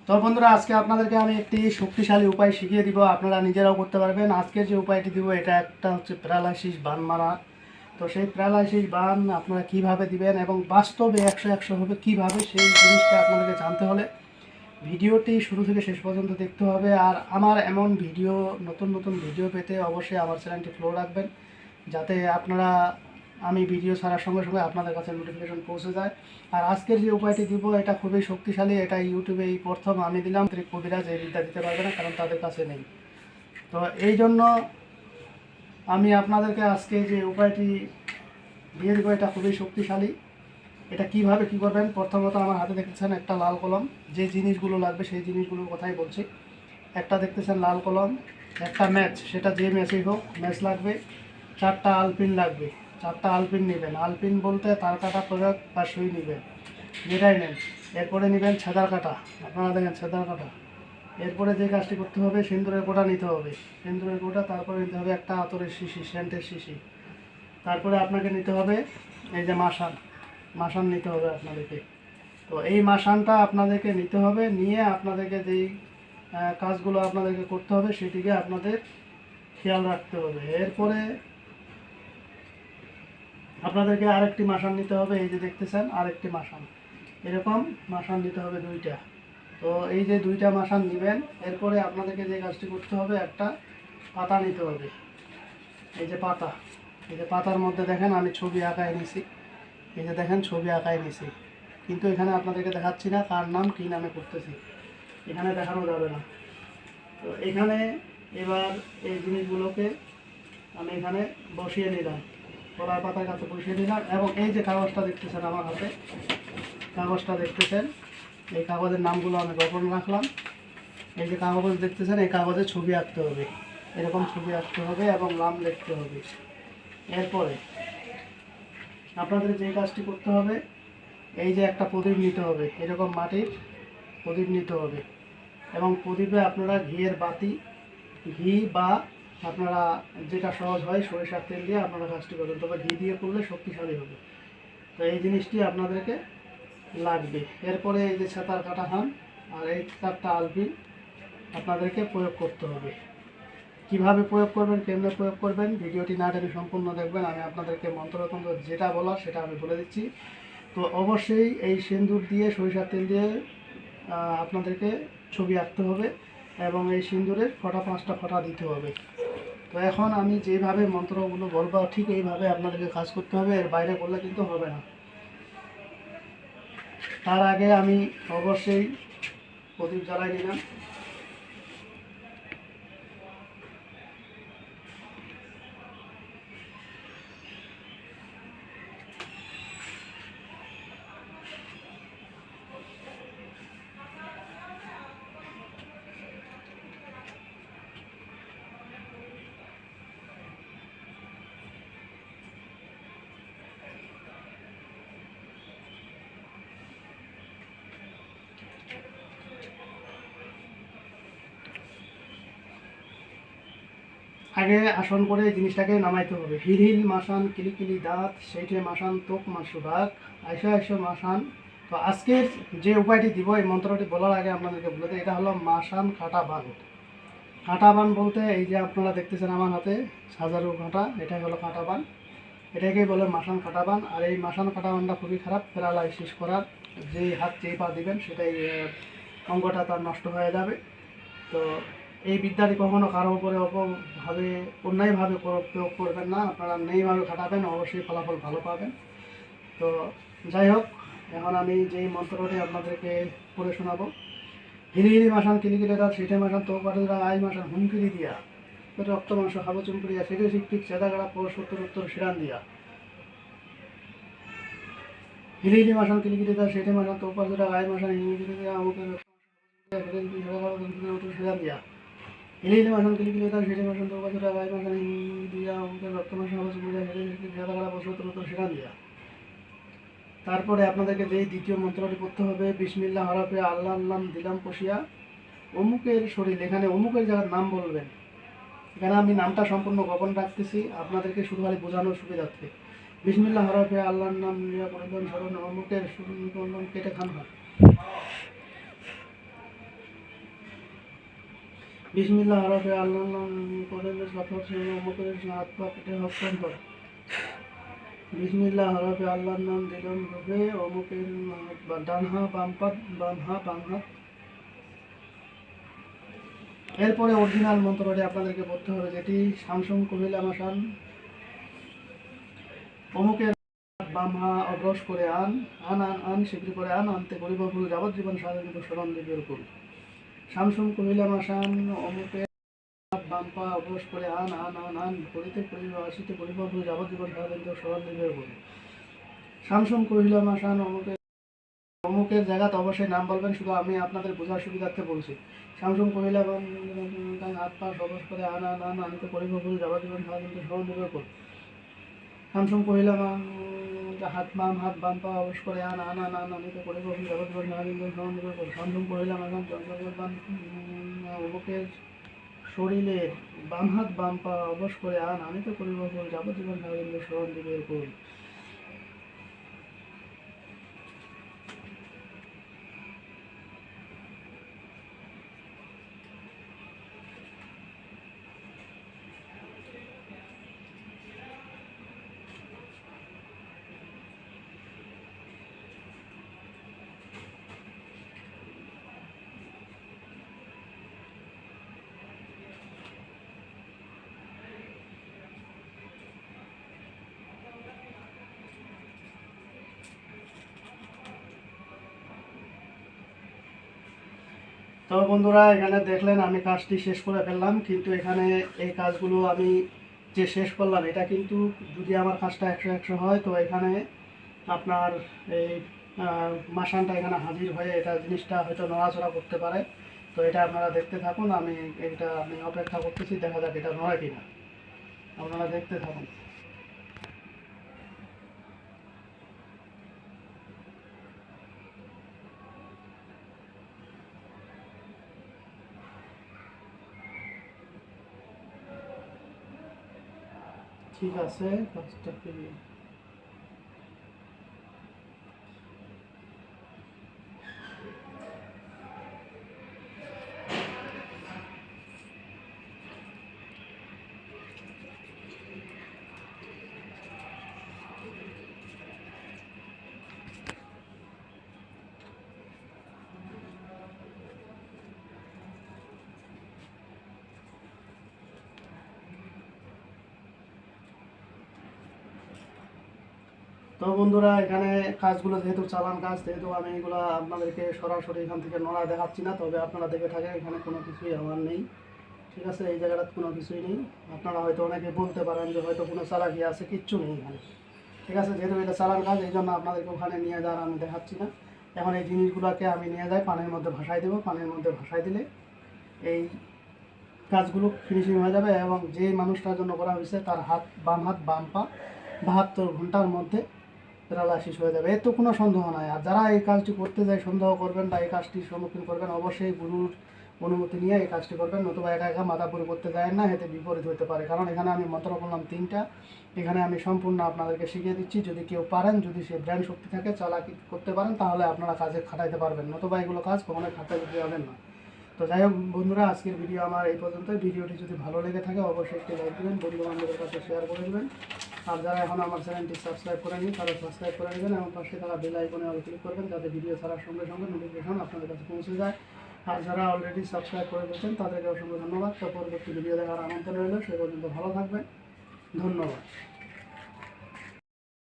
তো বন্ধুরা, আজকে আপনাদেরকে আমি একটি শক্তিশালী উপায় শিখিয়ে দিব, আপনারা নিজেরাও করতে পারবেন। আজকের যে উপায়টি দিব এটা একটা হচ্ছে প্যারালাইসিস বান মারা। তো সেই প্যারালাইসিস বান আপনারা কিভাবে দিবেন এবং বাস্তবে 100 হবে কিভাবে, সেই জিনিসটা আপনাদেরকে জানতে হলে ভিডিওটি শুরু থেকে শেষ পর্যন্ত দেখতে হবে। আর আমার এমন ভিডিও, নতুন নতুন ভিডিও পেতে অবশ্যই আমার চ্যানেলটি ফলো রাখবেন, যাতে আপনারা আমি ভিডিও ছাড়ার সঙ্গে সঙ্গে আপনাদের কাছে নোটিফিকেশন পৌঁছে যায়। আর আজকের যে উপায়টি দিব এটা খুবই শক্তিশালী, এটা ইউটিউবে এই প্রথম আমি দিলাম। কবিরাজ এই বিদ্যা দিতে পারবে না, কারণ তাদের কাছে নেই। তো এই জন্য আমি আপনাদেরকে আজকে যে উপায়টি দিয়ে দেবো এটা খুবই শক্তিশালী। এটা কিভাবে কি করবেন, প্রথমত আমার হাতে দেখতেছেন একটা লাল কলম। যে জিনিসগুলো লাগবে সেই জিনিসগুলোর কথাই বলছি। একটা দেখতেছেন লাল কলম, একটা ম্যাচ, সেটা যে ম্যাচই হোক ম্যাচ লাগবে, 4টা আলপিন লাগবে। 4টা আলপিন নেবেন। আলপিন বলতে তার কাটা প্রয়োগ বা সুই নেবেন, যেটাই নেন। এরপরে নেবেন ছেদার কাটা, আপনারা দেখেন ছেদার কাটা। এরপরে যে কাজটি করতে হবে, সিন্দুরের কোটা নিতে হবে। সিন্দুরের কোটা, তারপরে নিতে হবে একটা আতরের শিশি, সেন্টের শিশি। তারপরে আপনাকে নিতে হবে এই যে মাসান, মাসান নিতে হবে আপনাদেরকে। তো এই মাসানটা আপনাদেরকে নিতে হবে, নিয়ে আপনাদেরকে যেই কাজগুলো আপনাদেরকে করতে হবে সেটিকে আপনাদের খেয়াল রাখতে হবে। এরপরে আপনাদেরকে আরেকটি মাসান নিতে হবে, এই যে দেখতেছেন আরেকটি মাসান, এরকম মাসান নিতে হবে 2টা। তো এই যে 2টা মাসান নেবেন, এরপরে আপনাদেরকে যে কাজটি করতে হবে, একটা পাতা নিতে হবে। এই যে পাতা, এই যে পাতার মধ্যে দেখেন আমি ছবি আঁকায় নিছি। এই যে দেখেন ছবি আঁকায় নিছি, কিন্তু এখানে আপনাদেরকে দেখাচ্ছি না কার নাম কী নামে করতেছি, এখানে দেখানো যাবে না। তো এখানে এবার এই জিনিসগুলোকে আমি এখানে বসিয়ে নিলাম, কলার পাতার কাছে বসিয়ে নিলাম। এবং এই যে কাগজটা দেখতেছেন আমার হাতে, কাগজটা দেখতেছেন, এই কাগজের নামগুলো আমি গোপন রাখলাম। এই যে কাগজ দেখতেছেন, এই কাগজে ছবি আঁকতে হবে, এরকম ছবি আঁকতে হবে এবং নাম লিখতে হবে। এরপরে আপনাদের যে কাজটি করতে হবে, এই যে একটা প্রদীপ নিতে হবে, এরকম মাটির প্রদীপ নিতে হবে। এবং প্রদীপে আপনারা ঘিয়ের বাতি, ঘি বা আপনারা যেটা সহজ হয় সরিষার তেল দিয়ে আপনারা কাজটি করবেন, তবে ঘি দিয়ে করলে শক্তিশালী হবে। তো এই জিনিসটি আপনাদেরকে লাগবে। এরপরে এই যে ছাতার কাটা হান আর এই 4টা আলপিন আপনাদেরকে প্রয়োগ করতে হবে। কিভাবে প্রয়োগ করবেন, কেমনে প্রয়োগ করবেন, ভিডিওটি না টেনে সম্পূর্ণ দেখবেন। আমি আপনাদেরকে মন্ত্রতন্ত্র যেটা বলার সেটা আমি বলে দিচ্ছি। তো অবশ্যই এই সিন্দুর দিয়ে, সরিষার তেল দিয়ে আপনাদেরকে ছবি আঁকতে হবে এবং এই সিন্দুরের ফোঁটা 5টা ফোঁটা দিতে হবে। তো এখন আমি যেভাবে মন্ত্রগুলো বলবো ঠিক এইভাবে আপনাদেরকে কাজ করতে হবে, এর বাইরে করলে কিন্তু হবে না। তার আগে আমি অবশ্যই প্রদীপ জ্বালাই নিলাম। আগে আসন করে এই জিনিসটাকে নামাইতে হবে। হিল হিল মাসান কিলিকিলি দাঁত, সেইটে মাসান তোক মাসু ডাক, আইসো আইসো মাসান। তো আজকের যে উপায়টি দিব, এই মন্ত্রটি বলার আগে আপনাদেরকে বলে দিই, এটা হলো মাসান কাটা বান। কাঁটা বান বলতে এই যে আপনারা দেখতেছেন আমার হাতে হাজারো কাঁটা, এটাই হলো কাঁটা বান, এটাকেই বলে মাসান কাঁটা বান। আর এই মাসান কাঁটা বানটা খুবই খারাপ, প্যারালাইসিস করার, যেই হাত যেই পা দিবেন সেটাই অঙ্গটা তার নষ্ট হয়ে যাবে। তো এই বিদ্যাটি কখনো কারো উপরে অপভাবে, অন্যায়ভাবে প্রয়োগ করবেন না। আপনারা নেইভাবে খাটাবেন, অবশ্যই ফলাফল ভালো পাবেন। তো যাই হোক, এখন আমি যেই মন্ত্রটি আপনাদেরকে পড়ে শোনাবো, হিলি হিলি মাসান কিলিকিলি দাঁত, সেটে মাসান তো পাটিরা আই মাসান হুমকিরি দিয়া, রক্ত মাংস হাবো চুমকুড়িয়া, সেটে শিকটিক চেদাগাড়া পর সত্তর উত্তর শিরান দিয়া। হিলি হিলি মাসান কিলিকিলি দাঁত, সেটে মাসান তো পাটিরা আই মাসান হিমকিরি দিয়া, আমাকে শিরান দিয়া। হিলি হিলি মাসান কিলিকিলি দাঁত, সেটে মাসান তো পাটিরা আই মাসান হিমকিরি দিয়া, আমাকে রক্ত মাংস হাবো চুমকুড়িয়া, সেটে শিকটিক চেদাগাড়া পর সত্তর উত্তর শিরান দিয়া। তারপরে আপনাদেরকে যেই দ্বিতীয় মন্ত্রটি পড়তে হবে, বিসমিল্লাহ হরফে আল্লাহ আল্লাহ দিলাম কষিয়া, অমুকের শরীর, এখানে অমুকের জায়গার নাম বলবেন। এখানে আমি নামটা সম্পূর্ণ গোপন রাখতেছি আপনাদেরকে শুধু খালি বোঝানোর সুবিধার্থে। বিসমিল্লাহ হরফে আল্লাহর নাম নিয়ে পরিবহন স্মরণ, অমুকের কেটে খান হয়। বিসমিল্লাহ হরফে আল্লাহর নাম করে পাথর মুখে হাত পা কেটে হস্তান্তর কর। বিসমিল্লাহ হরফে আল্লাহর নাম দিলাম রূপে অমুকের ডান হাত বাম পাত বাম হাত বাম হাত। এরপরে অরিজিনাল মন্ত্রটি আপনাদেরকে পড়তে হবে, যেটি শামসুম কুমিল্লা মাসান অমুকের বাম হা অগ্রস করে আন আন আন আন শীঘ্র করে আন আনতে করিব ভুল যাবজ্জীবন স্বাধীন স্মরণ দিবের ভুল। শামসুম কুমিল্লা মাসান অমুকের বাম পা অগ্রস করে আন আন আন আন করিতে করিব আসিতে করিব ভুল যাবজ্জীবন স্বাধীন স্মরণ দিবের ভুল। শামসুম কুমিল্লা মাসান অমুকের জায়গাতে অবশ্যই নাম বলবেন, শুধু আমি আপনাদের বোঝার সুবিধার্থে বলছি। শামসুম কহিলা হাত পা সবস করে আন আন আন আনতে করিব ভুল যাবজ্জীবন স্বাধীন স্মরণ দিবের ভুল। শামসুম কহিলা হাত বাম হাত বাম পা অবশ করে আন আন আন আন আনিতে করিব ভুল যাবজ্জীবন স্বাধীন স্মরণ দিবের ভুল। শামসুম কহিলা অমুকের শরীরের বাম হাত বাম পা অবশ করে আন আনিতে করিব ভুল যাবজ্জীবন স্বাধীন স্মরণ দিবের ভুল। তো বন্ধুরা, এখানে দেখলেন আমি কাজটি শেষ করে ফেললাম, কিন্তু এখানে এই কাজগুলো আমি যে শেষ করলাম এটা কিন্তু যদি আমার কাজটা 100-100 হয়, তো এখানে আপনার এই মাসানটা এখানে হাজির হয়ে এটা জিনিসটা হয়তো নড়াচড়া করতে পারে। তো এটা আপনারা দেখতে থাকুন, আমি অপেক্ষা করতেছি, দেখা যাক এটা নড়ে কিনা, আপনারা দেখতে থাকুন। ঠিক আছে, কাজটাকে তো বন্ধুরা, এখানে কাজগুলো যেহেতু চালান কাজ, যেহেতু আমি এগুলো আপনাদেরকে সরাসরি এখান থেকে নড়া দেখাচ্ছি না, তবে আপনারা দেখে থাকেন এখানে কোনো কিছুই আমার নেই। ঠিক আছে, এই জায়গাটা কোনো কিছুই নেই। আপনারা হয়তো অনেকে বলতে পারেন যে হয়তো কোনো চালাকি আছে, কিচ্ছু নেই এখানে। ঠিক আছে, যেহেতু এটা চালান কাজ, এই জন্য আপনাদেরকে ওখানে নিয়ে যাওয়ার আমি দেখাচ্ছি না। এখন এই জিনিসগুলোকে আমি নিয়ে যাই পানির মধ্যে ভাসাই দেবো, পানির মধ্যে ভাসাই দিলে এই কাজগুলো ফিনিশিং হয়ে যাবে, এবং যে মানুষটার জন্য করা হয়েছে তার বাম হাত বাম পা 72 ঘন্টার মধ্যে প্যারালাইসিস হয়ে যাবে, এত কোনো সন্দেহ নাই। আর যারা এই কাজটি করতে যায় সন্দেহ করবেন বা এই কাজটির সম্মুখীন করবেন, অবশ্যই গুরুর অনুমতি নিয়ে এই কাজটি করবেন, নতুবা একা একা মাথাপুরি করতে যায় না, এতে বিপরীত হতে পারে। কারণ এখানে আমি মন্ত্র করলাম 3টা, এখানে আমি সম্পূর্ণ আপনাদেরকে শিখিয়ে দিচ্ছি। যদি কেউ পারেন, যদি সে ব্রেন শক্তি থাকে, চালাকি করতে পারেন, তাহলে আপনারা কাজে খাটাইতে পারবেন, নতুবা এগুলো কাজ কখনোই খাটাইতে যাবেন না। তো যাই হোক বন্ধুরা, আজকের ভিডিও আমার এই পর্যন্তই। ভিডিওটি যদি ভালো লেগে থাকে অবশ্যই একটি লাইক দেবেন, বন্ধু বান্ধবের কাছে শেয়ার করে দেবেন। আর যারা এখন আমার চ্যানেলটি সাবস্ক্রাইব করেনি তারা সাবস্ক্রাইব করে নেবেন, এবং পাশে থাকা বেল আইকনে অল ক্লিক করবেন, যাতে ভিডিও ছাড়ার সঙ্গে সঙ্গে নোটিফিকেশন আপনাদের কাছে পৌঁছে যায়। আর যারা অলরেডি সাবস্ক্রাইব করে দিয়েছেন তাদেরকে অসংখ্য ধন্যবাদ। তো পরবর্তী ভিডিও দেখার আমন্ত্রণ রইল, সে পর্যন্ত ভালো থাকবেন, ধন্যবাদ।